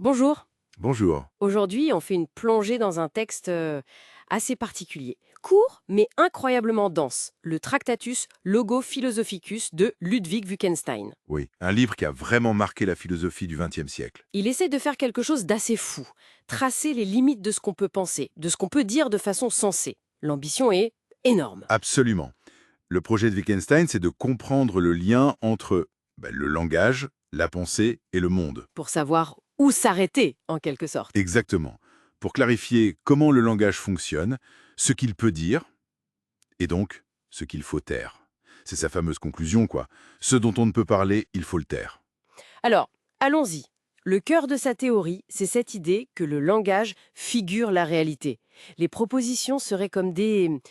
Bonjour. Bonjour. Aujourd'hui, on fait une plongée dans un texte assez particulier. Court, mais incroyablement dense. Le Tractatus Logo Philosophicus de Ludwig Wittgenstein. Oui, un livre qui a vraiment marqué la philosophie du XXe siècle. Il essaie de faire quelque chose d'assez fou. Tracer les limites de ce qu'on peut penser, de ce qu'on peut dire de façon sensée. L'ambition est énorme. Absolument. Le projet de Wittgenstein, c'est de comprendre le lien entre le langage, la pensée et le monde. Pour savoir où s'arrêter, en quelque sorte. Exactement. Pour clarifier comment le langage fonctionne, ce qu'il peut dire, et donc ce qu'il faut taire. C'est sa fameuse conclusion, quoi. Ce dont on ne peut parler, il faut le taire. Alors, allons-y. Le cœur de sa théorie, c'est cette idée que le langage figure la réalité. Les propositions seraient comme des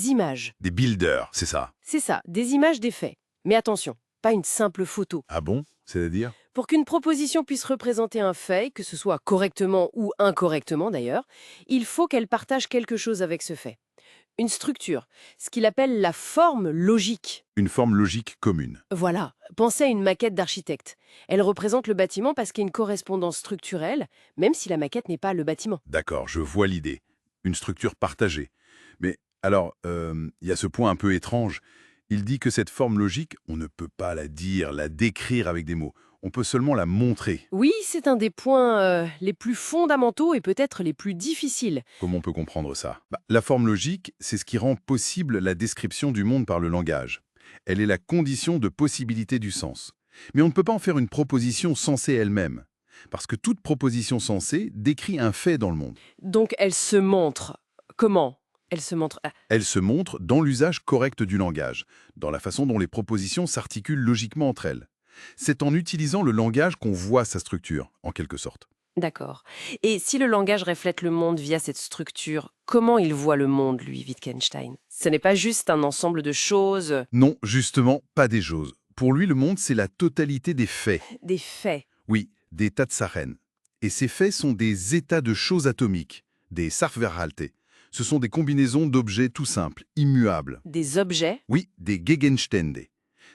images. Des builders, c'est ça. C'est ça, des images des faits. Mais attention, pas une simple photo. Ah bon? C'est-à-dire? Pour qu'une proposition puisse représenter un fait, que ce soit correctement ou incorrectement d'ailleurs, il faut qu'elle partage quelque chose avec ce fait. Une structure, ce qu'il appelle la forme logique. Une forme logique commune. Voilà, pensez à une maquette d'architecte. Elle représente le bâtiment parce qu'il y a une correspondance structurelle, même si la maquette n'est pas le bâtiment. D'accord, je vois l'idée. Une structure partagée. Mais alors, il y a ce point un peu étrange. Il dit que cette forme logique, on ne peut pas la dire, la décrire avec des mots. On peut seulement la montrer. Oui, c'est un des points les plus fondamentaux et peut-être les plus difficiles. Comment on peut comprendre ça? La forme logique, c'est ce qui rend possible la description du monde par le langage. Elle est la condition de possibilité du sens. Mais on ne peut pas en faire une proposition sensée elle-même. Parce que toute proposition sensée décrit un fait dans le monde. Donc elle se montre. Comment elle se montre? Elle se montre dans l'usage correct du langage, dans la façon dont les propositions s'articulent logiquement entre elles. C'est en utilisant le langage qu'on voit sa structure, en quelque sorte. D'accord. Et si le langage reflète le monde via cette structure, comment il voit le monde, lui, Wittgenstein? Ce n'est pas juste un ensemble de choses, Non, justement, pas des choses. Pour lui, le monde, c'est la totalité des faits. des faits, Oui, des Tatsachen. Et ces faits sont des états de choses atomiques, des Sachverhalte. Ce sont des combinaisons d'objets tout simples, immuables. des objets. Oui, des Gegenstände.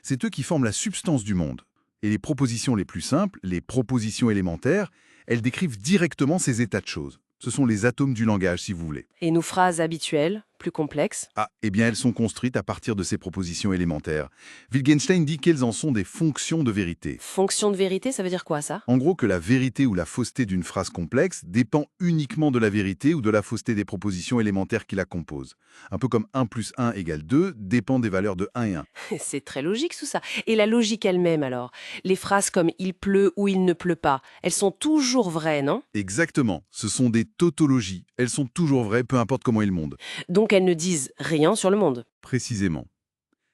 C'est eux qui forment la substance du monde. Et les propositions les plus simples, les propositions élémentaires, elles décrivent directement ces états de choses. Ce sont les atomes du langage, si vous voulez. Et nos phrases habituelles, plus complexes. Ah, eh bien, elles sont construites à partir de ces propositions élémentaires. Wittgenstein dit qu'elles en sont des fonctions de vérité. Fonction de vérité, ça veut dire quoi, ça? En gros, que la vérité ou la fausseté d'une phrase complexe dépend uniquement de la vérité ou de la fausseté des propositions élémentaires qui la composent. Un peu comme 1 plus 1 égale 2 dépend des valeurs de 1 et 1. C'est très logique tout ça. Et la logique elle-même alors? Les phrases comme il pleut ou il ne pleut pas, elles sont toujours vraies, non? Exactement, ce sont des tautologies. Elles sont toujours vraies, peu importe comment est le monde. Donc elles ne disent rien sur le monde. Précisément.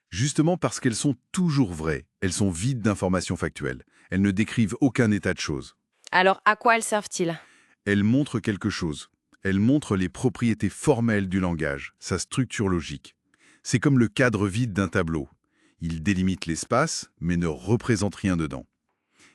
Justement parce qu'elles sont toujours vraies, elles sont vides d'informations factuelles. Elles ne décrivent aucun état de choses. Alors à quoi elles servent-ils? Elles montrent quelque chose. Elles montrent les propriétés formelles du langage, sa structure logique. C'est comme le cadre vide d'un tableau. Il délimite l'espace, mais ne représente rien dedans.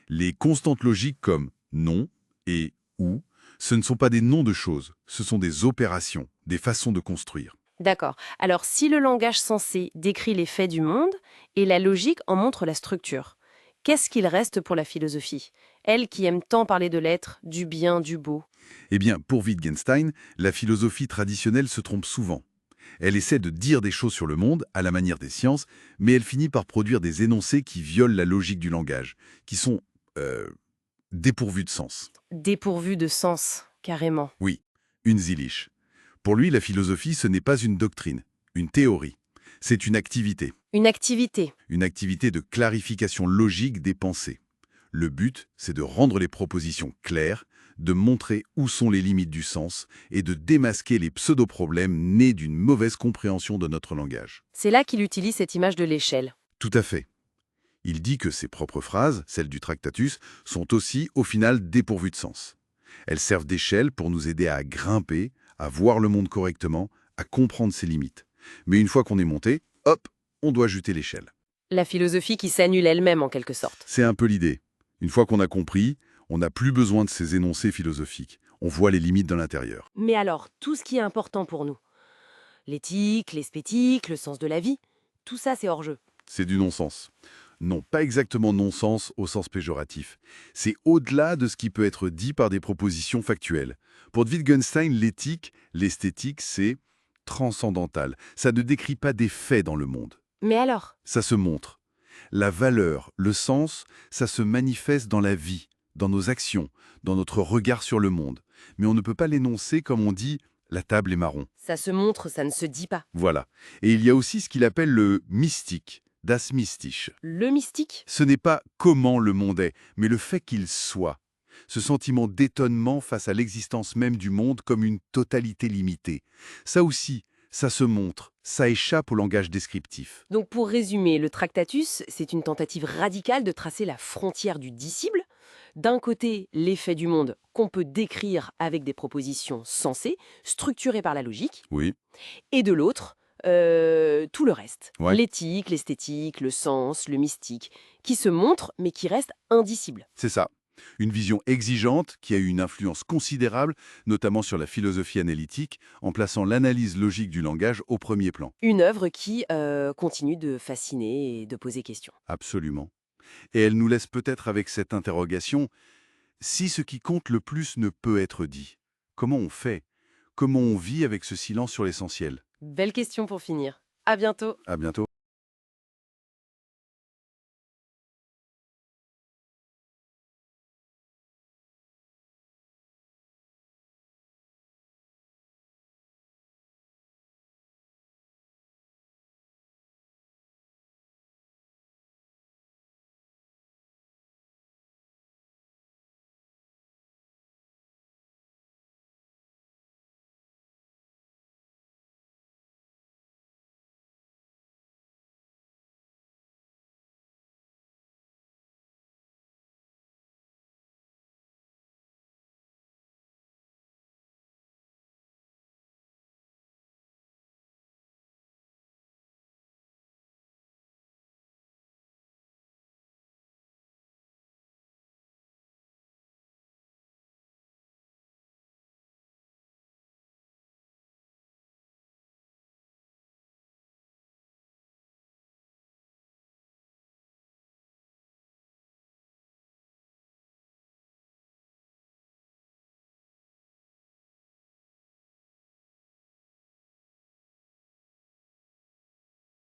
Les constantes logiques comme non et ou, ce ne sont pas des noms de choses, ce sont des opérations, des façons de construire. D'accord. Alors si le langage sensé décrit les faits du monde et la logique en montre la structure, qu'est-ce qu'il reste pour la philosophie? Elle qui aime tant parler de l'être, du bien, du beau. Eh bien, pour Wittgenstein, la philosophie traditionnelle se trompe souvent. Elle essaie de dire des choses sur le monde, à la manière des sciences, mais elle finit par produire des énoncés qui violent la logique du langage, qui sont dépourvus de sens. Dépourvu de sens, carrément. Oui, une zilish. Pour lui, la philosophie, ce n'est pas une doctrine, une théorie. C'est Une activité. une activité de clarification logique des pensées. Le but, c'est de rendre les propositions claires, de montrer où sont les limites du sens et de démasquer les pseudo-problèmes nés d'une mauvaise compréhension de notre langage. C'est là qu'il utilise cette image de l'échelle. Tout à fait. Il dit que ses propres phrases, celles du Tractatus, sont aussi, au final, dépourvues de sens. Elles servent d'échelle pour nous aider à grimper, à voir le monde correctement, à comprendre ses limites. Mais une fois qu'on est monté, hop, on doit jeter l'échelle. La philosophie qui s'annule elle-même en quelque sorte. C'est un peu l'idée. Une fois qu'on a compris, on n'a plus besoin de ces énoncés philosophiques. On voit les limites de l'intérieur. Mais alors, tout ce qui est important pour nous, l'éthique, l'esthétique, le sens de la vie, tout ça c'est hors jeu. C'est du non-sens. Non, pas exactement non-sens au sens péjoratif. C'est au-delà de ce qui peut être dit par des propositions factuelles. Pour Wittgenstein, l'éthique, l'esthétique, c'est transcendantal. Ça ne décrit pas des faits dans le monde. Mais alors? Ça se montre. La valeur, le sens, ça se manifeste dans la vie, dans nos actions, dans notre regard sur le monde. Mais on ne peut pas l'énoncer comme on dit « la table est marron ». Ça se montre, ça ne se dit pas. Voilà. Et il y a aussi ce qu'il appelle le mystique, das Mystische. Le mystique? Ce n'est pas comment le monde est, mais le fait qu'il soit. Ce sentiment d'étonnement face à l'existence même du monde comme une totalité limitée. Ça aussi, ça se montre, ça échappe au langage descriptif. Donc pour résumer, le Tractatus, c'est une tentative radicale de tracer la frontière du dissible. D'un côté, les faits du monde qu'on peut décrire avec des propositions sensées, structurées par la logique, Oui, et de l'autre, tout le reste. ouais, L'éthique, l'esthétique, le sens, le mystique, qui se montrent mais qui restent indicibles. c'est ça. Une vision exigeante qui a eu une influence considérable, notamment sur la philosophie analytique, en plaçant l'analyse logique du langage au premier plan. Une œuvre qui continue de fasciner et de poser question. Absolument. Et elle nous laisse peut-être avec cette interrogation, si ce qui compte le plus ne peut être dit, comment on fait? Comment on vit avec ce silence sur l'essentiel? Belle question pour finir. À bientôt. À bientôt.